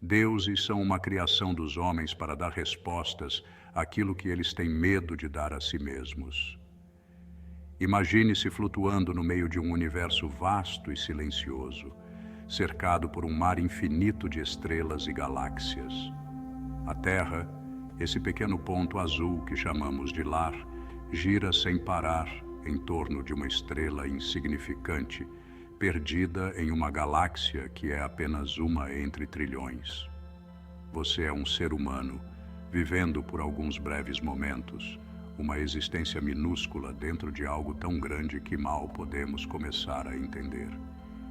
Deuses são uma criação dos homens para dar respostas àquilo que eles têm medo de dar a si mesmos. Imagine-se flutuando no meio de um universo vasto e silencioso, cercado por um mar infinito de estrelas e galáxias. A Terra, esse pequeno ponto azul que chamamos de lar, gira sem parar em torno de uma estrela insignificante, perdida em uma galáxia que é apenas uma entre trilhões. Você é um ser humano, vivendo por alguns breves momentos, uma existência minúscula dentro de algo tão grande que mal podemos começar a entender.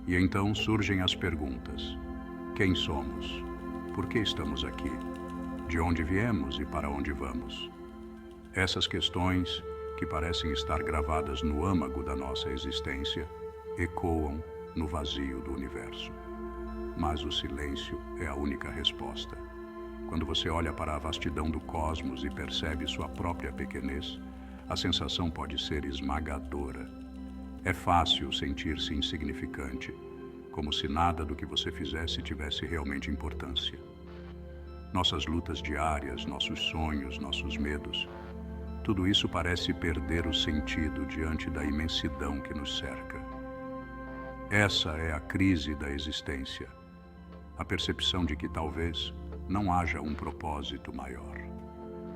E então surgem as perguntas: quem somos? Por que estamos aqui? De onde viemos e para onde vamos? Essas questões, que parecem estar gravadas no âmago da nossa existência, ecoam no vazio do universo. Mas o silêncio é a única resposta. Quando você olha para a vastidão do cosmos e percebe sua própria pequenez, a sensação pode ser esmagadora. É fácil sentir-se insignificante, como se nada do que você fizesse tivesse realmente importância. Nossas lutas diárias, nossos sonhos, nossos medos, tudo isso parece perder o sentido diante da imensidão que nos cerca. Essa é a crise da existência, a percepção de que talvez não haja um propósito maior.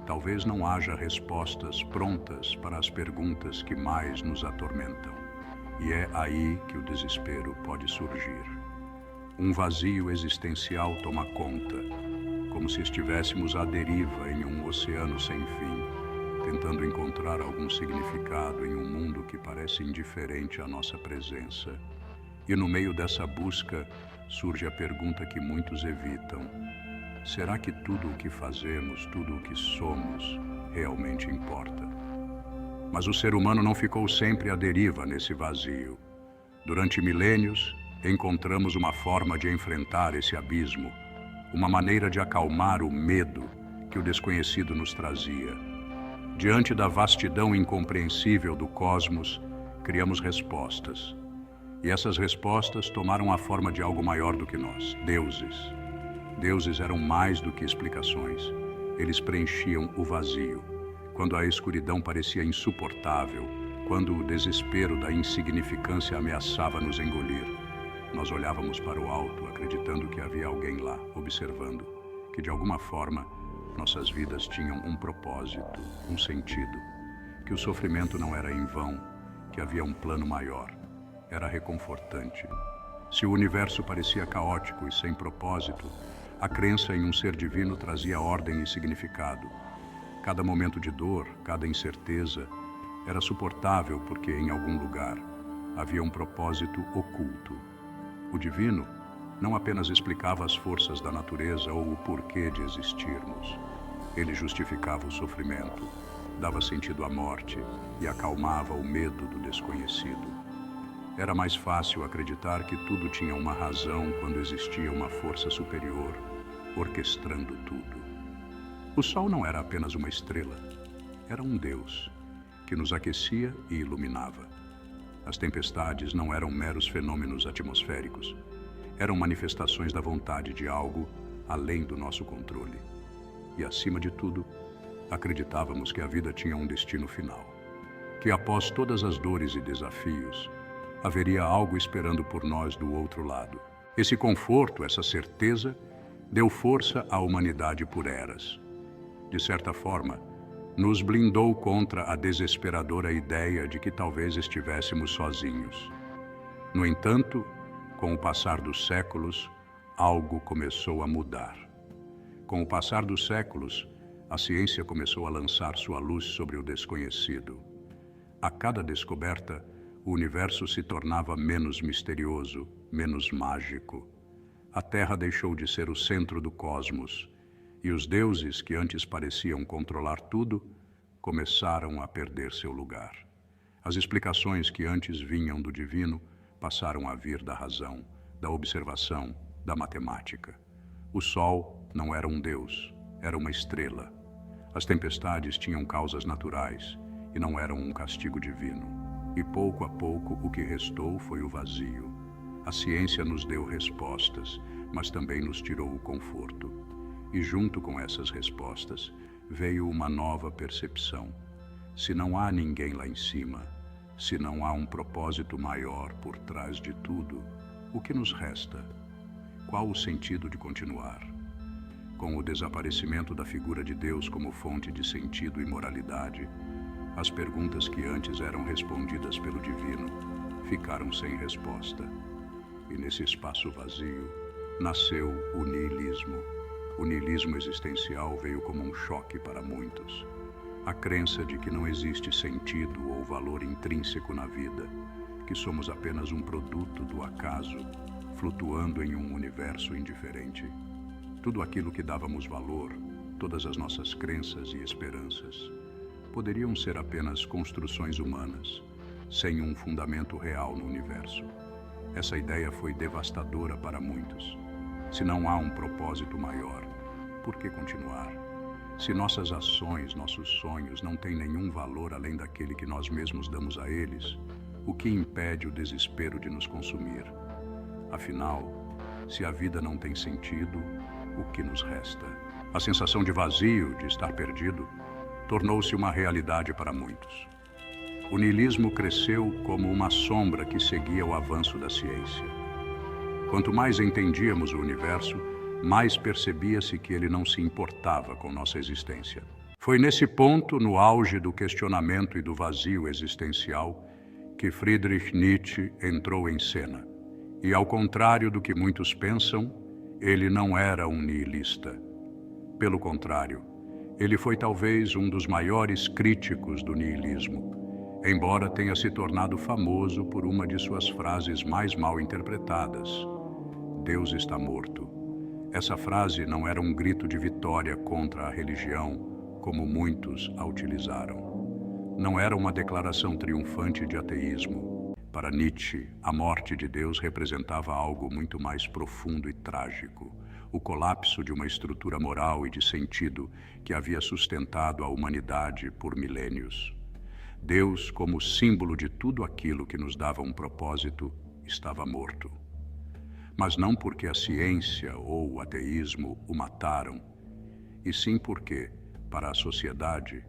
Talvez não haja respostas prontas para as perguntas que mais nos atormentam. E é aí que o desespero pode surgir. Um vazio existencial toma conta, como se estivéssemos à deriva em um oceano sem fim, tentando encontrar algum significado em um mundo que parece indiferente à nossa presença. E no meio dessa busca surge a pergunta que muitos evitam: será que tudo o que fazemos, tudo o que somos, realmente importa? Mas o ser humano não ficou sempre à deriva nesse vazio. Durante milênios, encontramos uma forma de enfrentar esse abismo, uma maneira de acalmar o medo que o desconhecido nos trazia. Diante da vastidão incompreensível do cosmos, criamos respostas. E essas respostas tomaram a forma de algo maior do que nós, deuses. Deuses eram mais do que explicações. Eles preenchiam o vazio. Quando a escuridão parecia insuportável, quando o desespero da insignificância ameaçava nos engolir, nós olhávamos para o alto, acreditando que havia alguém lá, observando, que de alguma forma nossas vidas tinham um propósito, um sentido, que o sofrimento não era em vão, que havia um plano maior. Era reconfortante. Se o universo parecia caótico e sem propósito, a crença em um ser divino trazia ordem e significado. Cada momento de dor, cada incerteza, era suportável porque, em algum lugar, havia um propósito oculto. O divino não apenas explicava as forças da natureza ou o porquê de existirmos. Ele justificava o sofrimento, dava sentido à morte e acalmava o medo do desconhecido. Era mais fácil acreditar que tudo tinha uma razão quando existia uma força superior, orquestrando tudo. O sol não era apenas uma estrela, era um Deus que nos aquecia e iluminava. As tempestades não eram meros fenômenos atmosféricos, eram manifestações da vontade de algo além do nosso controle. E, acima de tudo, acreditávamos que a vida tinha um destino final, que após todas as dores e desafios, haveria algo esperando por nós do outro lado. Esse conforto, essa certeza, deu força à humanidade por eras. De certa forma, nos blindou contra a desesperadora ideia de que talvez estivéssemos sozinhos. No entanto, com o passar dos séculos, algo começou a mudar. Com o passar dos séculos, a ciência começou a lançar sua luz sobre o desconhecido. A cada descoberta, o universo se tornava menos misterioso, menos mágico. A Terra deixou de ser o centro do cosmos, e os deuses que antes pareciam controlar tudo, começaram a perder seu lugar. As explicações que antes vinham do divino passaram a vir da razão, da observação, da matemática. O sol não era um deus, era uma estrela. As tempestades tinham causas naturais e não eram um castigo divino. E pouco a pouco o que restou foi o vazio. A ciência nos deu respostas, mas também nos tirou o conforto. E junto com essas respostas, veio uma nova percepção. Se não há ninguém lá em cima, se não há um propósito maior por trás de tudo, o que nos resta? Qual o sentido de continuar? Com o desaparecimento da figura de Deus como fonte de sentido e moralidade, as perguntas que antes eram respondidas pelo divino ficaram sem resposta. E nesse espaço vazio nasceu o niilismo. O niilismo existencial veio como um choque para muitos. A crença de que não existe sentido ou valor intrínseco na vida, que somos apenas um produto do acaso, flutuando em um universo indiferente. Tudo aquilo que dávamos valor, todas as nossas crenças e esperanças, poderiam ser apenas construções humanas, sem um fundamento real no universo. Essa ideia foi devastadora para muitos. Se não há um propósito maior, por que continuar? Se nossas ações, nossos sonhos não têm nenhum valor além daquele que nós mesmos damos a eles, o que impede o desespero de nos consumir? Afinal, se a vida não tem sentido, o que nos resta? A sensação de vazio, de estar perdido, tornou-se uma realidade para muitos. O niilismo cresceu como uma sombra que seguia o avanço da ciência. Quanto mais entendíamos o universo, mais percebia-se que ele não se importava com nossa existência. Foi nesse ponto, no auge do questionamento e do vazio existencial, que Friedrich Nietzsche entrou em cena. E, ao contrário do que muitos pensam, ele não era um nihilista. Pelo contrário, ele foi talvez um dos maiores críticos do niilismo, embora tenha se tornado famoso por uma de suas frases mais mal interpretadas: Deus está morto. Essa frase não era um grito de vitória contra a religião, como muitos a utilizaram. Não era uma declaração triunfante de ateísmo. Para Nietzsche, a morte de Deus representava algo muito mais profundo e trágico: o colapso de uma estrutura moral e de sentido que havia sustentado a humanidade por milênios. Deus, como símbolo de tudo aquilo que nos dava um propósito, estava morto. Mas não porque a ciência ou o ateísmo o mataram, e sim porque, para a sociedade,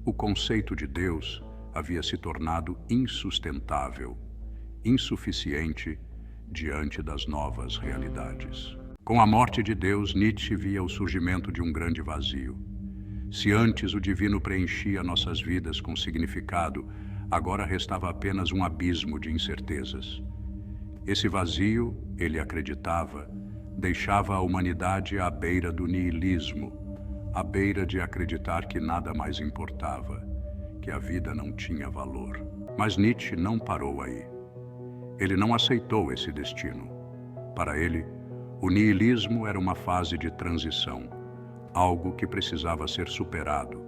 o conceito de Deus havia se tornado insustentável, insuficiente diante das novas realidades. Com a morte de Deus, Nietzsche via o surgimento de um grande vazio. Se antes o divino preenchia nossas vidas com significado, agora restava apenas um abismo de incertezas. Esse vazio, ele acreditava, deixava a humanidade à beira do niilismo, à beira de acreditar que nada mais importava, que a vida não tinha valor. Mas Nietzsche não parou aí. Ele não aceitou esse destino. Para ele, o niilismo era uma fase de transição, algo que precisava ser superado.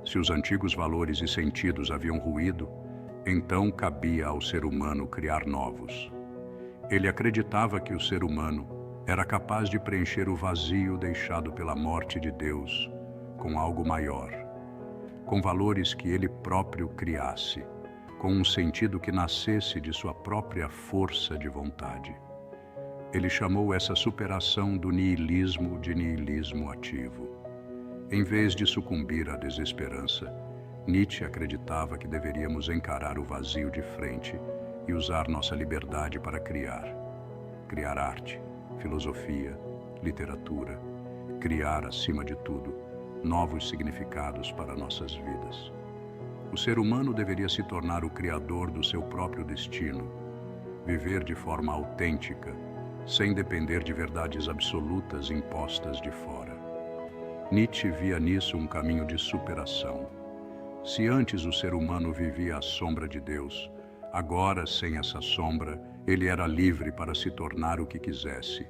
Se os antigos valores e sentidos haviam ruído, então cabia ao ser humano criar novos. Ele acreditava que o ser humano era capaz de preencher o vazio deixado pela morte de Deus com algo maior, com valores que ele próprio criasse, com um sentido que nascesse de sua própria força de vontade. Ele chamou essa superação do niilismo de niilismo ativo. Em vez de sucumbir à desesperança, Nietzsche acreditava que deveríamos encarar o vazio de frente e usar nossa liberdade para criar. Criar arte, filosofia, literatura, criar, acima de tudo, novos significados para nossas vidas. O ser humano deveria se tornar o criador do seu próprio destino, viver de forma autêntica, sem depender de verdades absolutas impostas de fora. Nietzsche via nisso um caminho de superação. Se antes o ser humano vivia à sombra de Deus, agora, sem essa sombra, ele era livre para se tornar o que quisesse,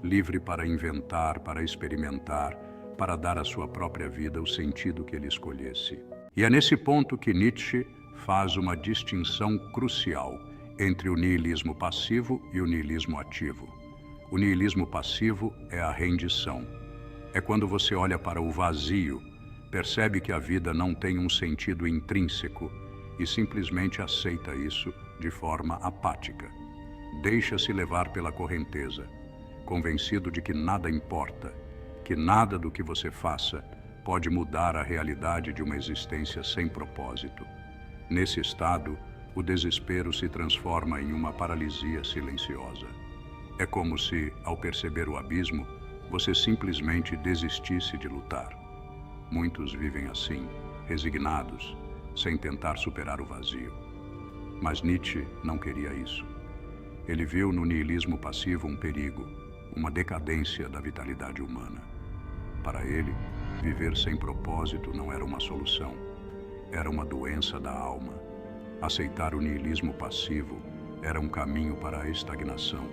livre para inventar, para experimentar, para dar à sua própria vida o sentido que ele escolhesse. E é nesse ponto que Nietzsche faz uma distinção crucial entre o niilismo passivo e o niilismo ativo. O niilismo passivo é a rendição. É quando você olha para o vazio, percebe que a vida não tem um sentido intrínseco e simplesmente aceita isso de forma apática. Deixa-se levar pela correnteza. convencido de que nada importa, que nada do que você faça pode mudar a realidade de uma existência sem propósito. Nesse estado, o desespero se transforma em uma paralisia silenciosa. É como se, ao perceber o abismo, você simplesmente desistisse de lutar. Muitos vivem assim, resignados, sem tentar superar o vazio. Mas Nietzsche não queria isso. Ele viu no niilismo passivo um perigo, uma decadência da vitalidade humana. Para ele, viver sem propósito não era uma solução, era uma doença da alma. Aceitar o niilismo passivo era um caminho para a estagnação,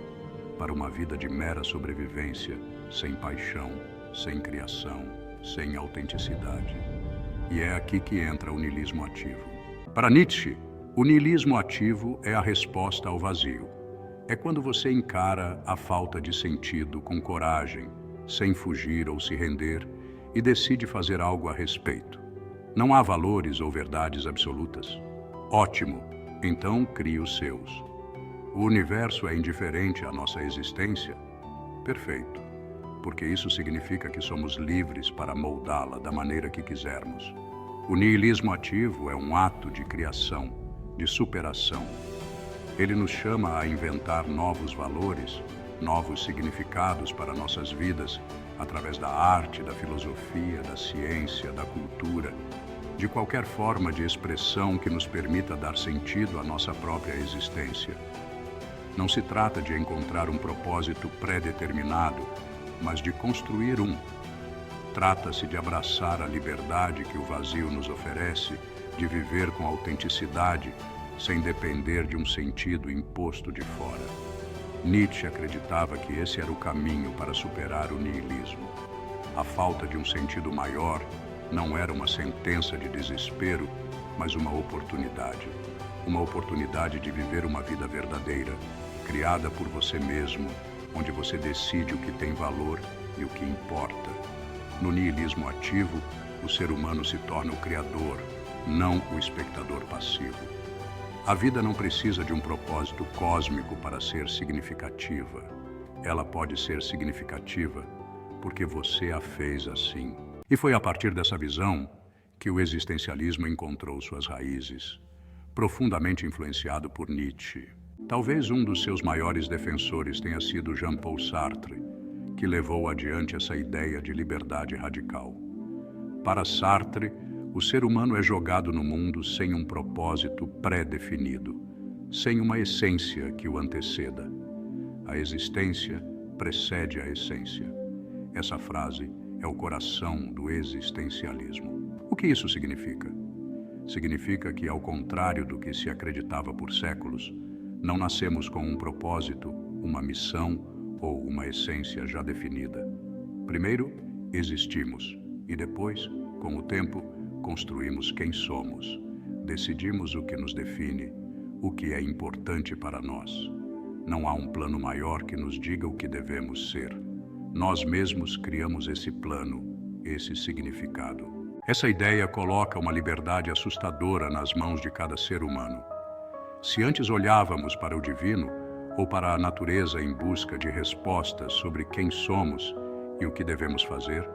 para uma vida de mera sobrevivência, sem paixão, sem criação, sem autenticidade. E é aqui que entra o niilismo ativo. Para Nietzsche, o niilismo ativo é a resposta ao vazio. É quando você encara a falta de sentido com coragem, sem fugir ou se render, e decide fazer algo a respeito. Não há valores ou verdades absolutas? Ótimo, então crie os seus. O universo é indiferente à nossa existência? Perfeito, porque isso significa que somos livres para moldá-la da maneira que quisermos. O niilismo ativo é um ato de criação, de superação. Ele nos chama a inventar novos valores, novos significados para nossas vidas, através da arte, da filosofia, da ciência, da cultura, de qualquer forma de expressão que nos permita dar sentido à nossa própria existência. Não se trata de encontrar um propósito pré-determinado, mas de construir um. Trata-se de abraçar a liberdade que o vazio nos oferece, de viver com autenticidade, sem depender de um sentido imposto de fora. Nietzsche acreditava que esse era o caminho para superar o niilismo. A falta de um sentido maior não era uma sentença de desespero, mas uma oportunidade. Uma oportunidade de viver uma vida verdadeira, criada por você mesmo, onde você decide o que tem valor e o que importa. No niilismo ativo, o ser humano se torna o criador, não o espectador passivo. A vida não precisa de um propósito cósmico para ser significativa. Ela pode ser significativa porque você a fez assim. E foi a partir dessa visão que o existencialismo encontrou suas raízes, profundamente influenciado por Nietzsche. Talvez um dos seus maiores defensores tenha sido Jean-Paul Sartre, que levou adiante essa ideia de liberdade radical. Para Sartre, o ser humano é jogado no mundo sem um propósito pré-definido, sem uma essência que o anteceda. A existência precede a essência. Essa frase é o coração do existencialismo. O que isso significa? Significa que, ao contrário do que se acreditava por séculos, não nascemos com um propósito, uma missão ou uma essência já definida. Primeiro, existimos e depois, com o tempo, construímos quem somos. Decidimos o que nos define, o que é importante para nós. Não há um plano maior que nos diga o que devemos ser. Nós mesmos criamos esse plano, esse significado. Essa ideia coloca uma liberdade assustadora nas mãos de cada ser humano. Se antes olhávamos para o divino ou para a natureza em busca de respostas sobre quem somos e o que devemos fazer,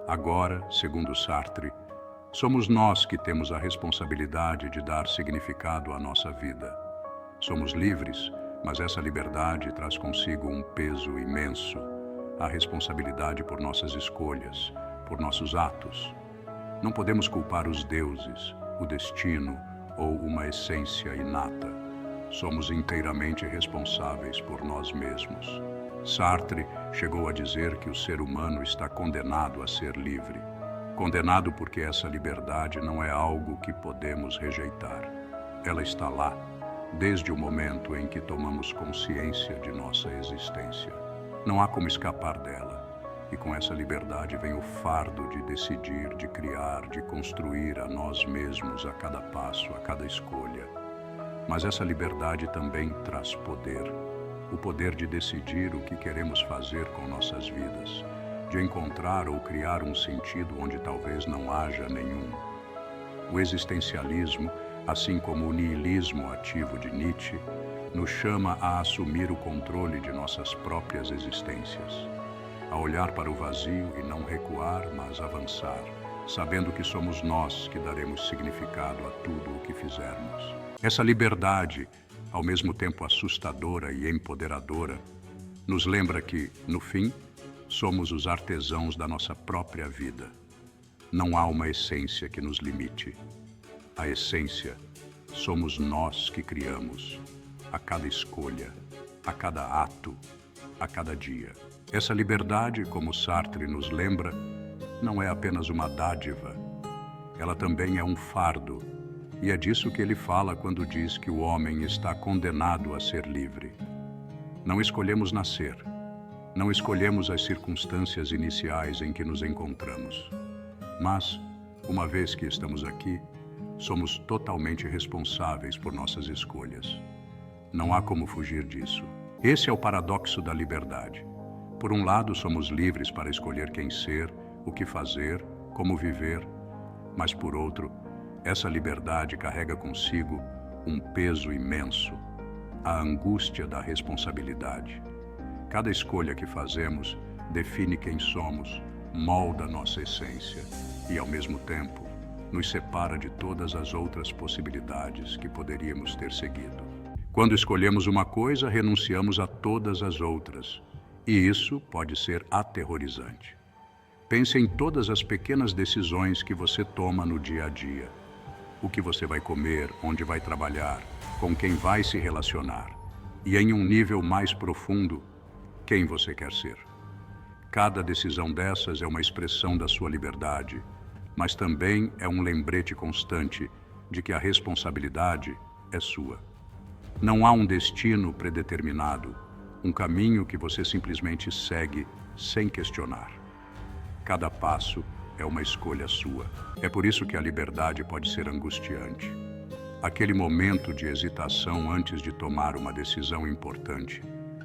agora, segundo Sartre, somos nós que temos a responsabilidade de dar significado à nossa vida. Somos livres, mas essa liberdade traz consigo um peso imenso, a responsabilidade por nossas escolhas, por nossos atos. Não podemos culpar os deuses, o destino ou uma essência inata. Somos inteiramente responsáveis por nós mesmos. Sartre chegou a dizer que o ser humano está condenado a ser livre. Condenado porque essa liberdade não é algo que podemos rejeitar. Ela está lá, desde o momento em que tomamos consciência de nossa existência. Não há como escapar dela. E com essa liberdade vem o fardo de decidir, de criar, de construir a nós mesmos a cada passo, a cada escolha. Mas essa liberdade também traz poder. O poder de decidir o que queremos fazer com nossas vidas, de encontrar ou criar um sentido onde talvez não haja nenhum. O existencialismo assim como o niilismo ativo de Nietzsche nos chama a assumir o controle de nossas próprias existências, a olhar para o vazio e não recuar, mas avançar, sabendo que somos nós que daremos significado a tudo o que fizermos. Essa liberdade, ao mesmo tempo assustadora e empoderadora, nos lembra que, no fim, somos os artesãos da nossa própria vida. Não há uma essência que nos limite. A essência somos nós que criamos, a cada escolha, a cada ato, a cada dia. Essa liberdade, como Sartre nos lembra, não é apenas uma dádiva. Ela também é um fardo, e é disso que ele fala quando diz que o homem está condenado a ser livre. Não escolhemos nascer, não escolhemos as circunstâncias iniciais em que nos encontramos. Mas, uma vez que estamos aqui, somos totalmente responsáveis por nossas escolhas. Não há como fugir disso. Esse é o paradoxo da liberdade. Por um lado, somos livres para escolher quem ser, o que fazer, como viver, mas por outro, essa liberdade carrega consigo um peso imenso, a angústia da responsabilidade. Cada escolha que fazemos define quem somos, molda nossa essência e, ao mesmo tempo, nos separa de todas as outras possibilidades que poderíamos ter seguido. Quando escolhemos uma coisa, renunciamos a todas as outras, e isso pode ser aterrorizante. Pense em todas as pequenas decisões que você toma no dia a dia. O que você vai comer, onde vai trabalhar, com quem vai se relacionar. E em um nível mais profundo, quem você quer ser. Cada decisão dessas é uma expressão da sua liberdade, mas também é um lembrete constante de que a responsabilidade é sua. Não há um destino predeterminado, um caminho que você simplesmente segue sem questionar. Cada passo é uma escolha sua. É por isso que a liberdade pode ser angustiante. Aquele momento de hesitação antes de tomar uma decisão importante,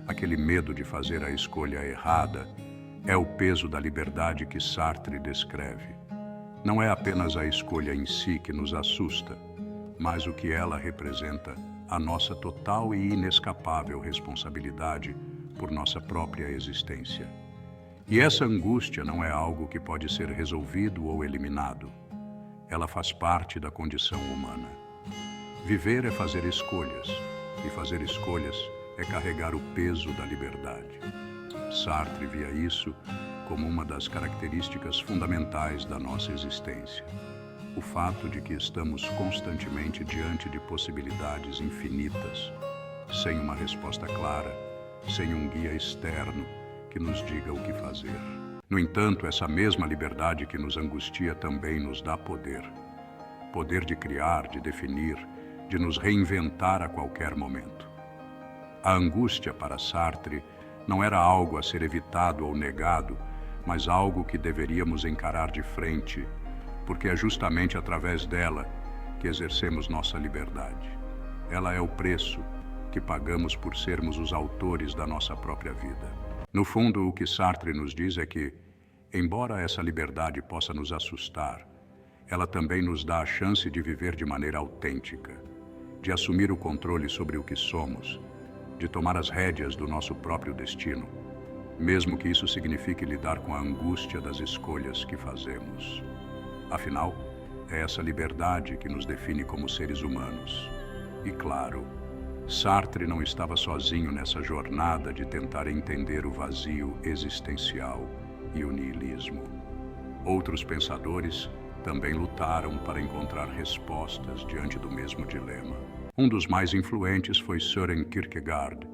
aquele medo de fazer a escolha errada, é o peso da liberdade que Sartre descreve. Não é apenas a escolha em si que nos assusta, mas o que ela representa, a nossa total e inescapável responsabilidade por nossa própria existência. E essa angústia não é algo que pode ser resolvido ou eliminado. Ela faz parte da condição humana. Viver é fazer escolhas, e fazer escolhas é carregar o peso da liberdade. Sartre via isso como uma das características fundamentais da nossa existência. O fato de que estamos constantemente diante de possibilidades infinitas, sem uma resposta clara, sem um guia externo que nos diga o que fazer. No entanto, essa mesma liberdade que nos angustia também nos dá poder. Poder de criar, de definir, de nos reinventar a qualquer momento. A angústia para Sartre não era algo a ser evitado ou negado, mas algo que deveríamos encarar de frente, porque é justamente através dela que exercemos nossa liberdade. Ela é o preço que pagamos por sermos os autores da nossa própria vida. No fundo, o que Sartre nos diz é que, embora essa liberdade possa nos assustar, ela também nos dá a chance de viver de maneira autêntica, de assumir o controle sobre o que somos, de tomar as rédeas do nosso próprio destino, mesmo que isso signifique lidar com a angústia das escolhas que fazemos. Afinal, é essa liberdade que nos define como seres humanos. E claro, Sartre não estava sozinho nessa jornada de tentar entender o vazio existencial e o niilismo. Outros pensadores também lutaram para encontrar respostas diante do mesmo dilema. Um dos mais influentes foi Søren Kierkegaard,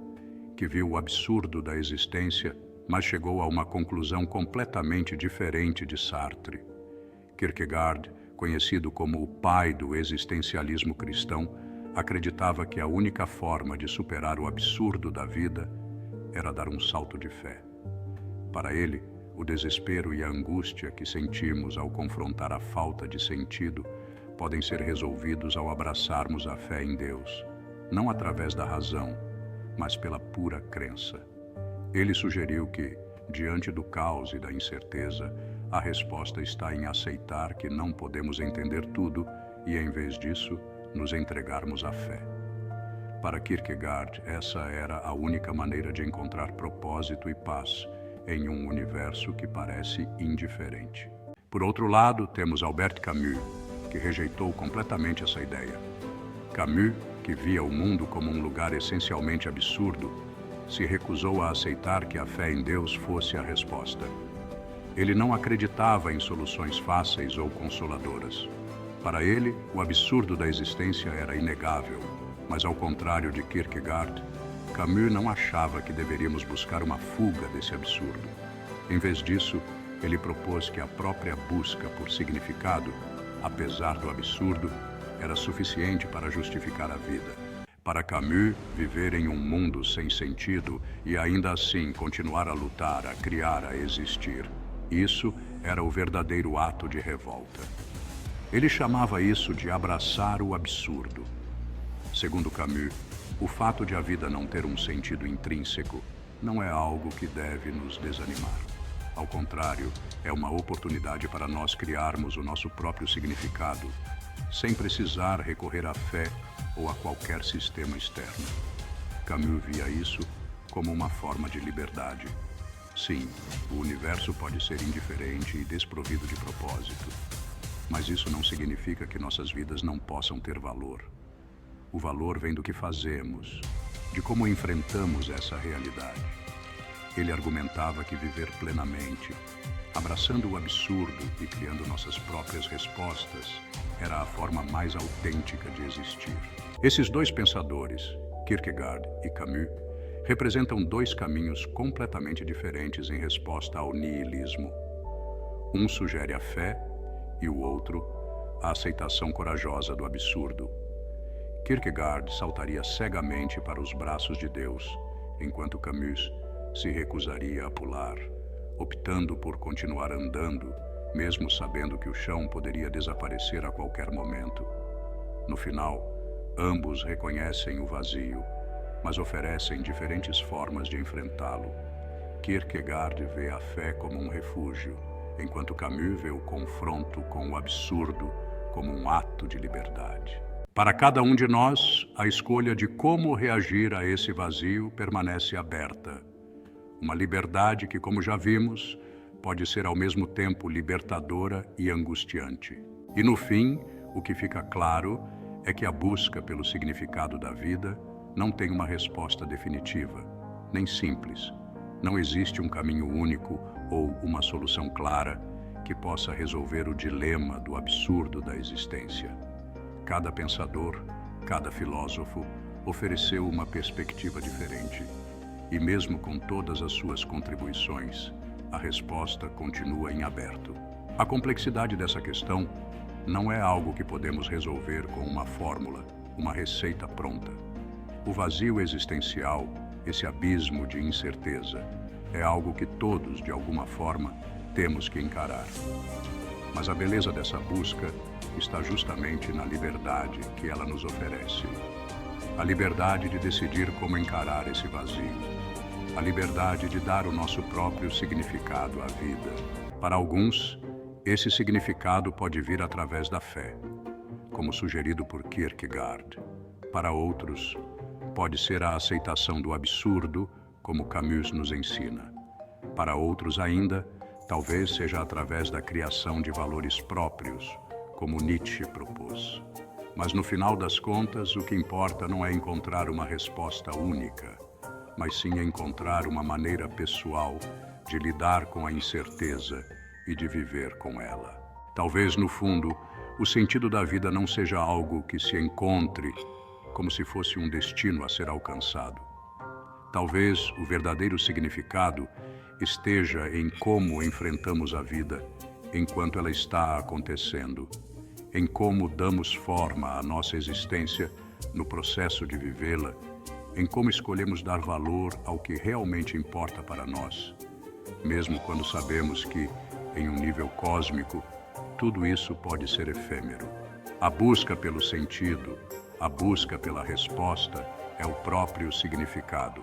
que viu o absurdo da existência, mas chegou a uma conclusão completamente diferente de Sartre. Kierkegaard, conhecido como o pai do existencialismo cristão, acreditava que a única forma de superar o absurdo da vida era dar um salto de fé. Para ele, o desespero e a angústia que sentimos ao confrontar a falta de sentido podem ser resolvidos ao abraçarmos a fé em Deus, não através da razão, mas pela pura crença. Ele sugeriu que, diante do caos e da incerteza, a resposta está em aceitar que não podemos entender tudo e, em vez disso, nos entregarmos à fé. Para Kierkegaard, essa era a única maneira de encontrar propósito e paz em um universo que parece indiferente. Por outro lado, temos Albert Camus, que rejeitou completamente essa ideia. Camus, que via o mundo como um lugar essencialmente absurdo, se recusou a aceitar que a fé em Deus fosse a resposta. Ele não acreditava em soluções fáceis ou consoladoras. Para ele, o absurdo da existência era inegável, mas ao contrário de Kierkegaard, Camus não achava que deveríamos buscar uma fuga desse absurdo. Em vez disso, ele propôs que a própria busca por significado, apesar do absurdo, era suficiente para justificar a vida. Para Camus, viver em um mundo sem sentido e ainda assim continuar a lutar, a criar, a existir, isso era o verdadeiro ato de revolta. Ele chamava isso de abraçar o absurdo. Segundo Camus, o fato de a vida não ter um sentido intrínseco não é algo que deve nos desanimar. Ao contrário, é uma oportunidade para nós criarmos o nosso próprio significado, sem precisar recorrer à fé ou a qualquer sistema externo. Camus via isso como uma forma de liberdade. Sim, o universo pode ser indiferente e desprovido de propósito, mas isso não significa que nossas vidas não possam ter valor. O valor vem do que fazemos, de como enfrentamos essa realidade. Ele argumentava que viver plenamente, abraçando o absurdo e criando nossas próprias respostas, era a forma mais autêntica de existir. Esses dois pensadores, Kierkegaard e Camus, representam dois caminhos completamente diferentes em resposta ao niilismo. Um sugere a fé e o outro, a aceitação corajosa do absurdo. Kierkegaard saltaria cegamente para os braços de Deus, enquanto Camus se recusaria a pular, optando por continuar andando, mesmo sabendo que o chão poderia desaparecer a qualquer momento. No final, ambos reconhecem o vazio, mas oferecem diferentes formas de enfrentá-lo. Kierkegaard vê a fé como um refúgio, enquanto Camus vê o confronto com o absurdo como um ato de liberdade. Para cada um de nós, a escolha de como reagir a esse vazio permanece aberta. Uma liberdade que, como já vimos, pode ser ao mesmo tempo libertadora e angustiante. E no fim, o que fica claro é que a busca pelo significado da vida não tem uma resposta definitiva, nem simples. Não existe um caminho único ou uma solução clara que possa resolver o dilema do absurdo da existência. Cada pensador, cada filósofo ofereceu uma perspectiva diferente. E mesmo com todas as suas contribuições, a resposta continua em aberto. A complexidade dessa questão não é algo que podemos resolver com uma fórmula, uma receita pronta. O vazio existencial, esse abismo de incerteza, é algo que todos, de alguma forma, temos que encarar. Mas a beleza dessa busca está justamente na liberdade que ela nos oferece. A liberdade de decidir como encarar esse vazio. A liberdade de dar o nosso próprio significado à vida. Para alguns, esse significado pode vir através da fé, como sugerido por Kierkegaard. Para outros, pode ser a aceitação do absurdo, como Camus nos ensina. Para outros ainda, talvez seja através da criação de valores próprios, como Nietzsche propôs. Mas no final das contas, o que importa não é encontrar uma resposta única, mas sim encontrar uma maneira pessoal de lidar com a incerteza e de viver com ela. Talvez, no fundo, o sentido da vida não seja algo que se encontre como se fosse um destino a ser alcançado. Talvez o verdadeiro significado esteja em como enfrentamos a vida enquanto ela está acontecendo, em como damos forma à nossa existência no processo de vivê-la, em como escolhemos dar valor ao que realmente importa para nós, mesmo quando sabemos que, em um nível cósmico, tudo isso pode ser efêmero. A busca pelo sentido, a busca pela resposta é o próprio significado.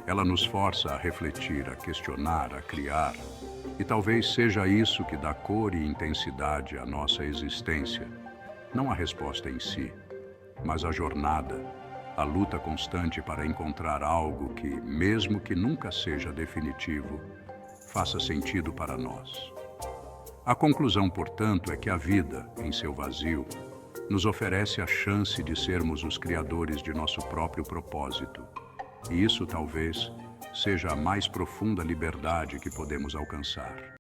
Ela nos força a refletir, a questionar, a criar, e talvez seja isso que dá cor e intensidade à nossa existência, não a resposta em si, mas a jornada, a luta constante para encontrar algo que, mesmo que nunca seja definitivo, faça sentido para nós. A conclusão, portanto, é que a vida, em seu vazio, nos oferece a chance de sermos os criadores de nosso próprio propósito. E isso, talvez, seja a mais profunda liberdade que podemos alcançar.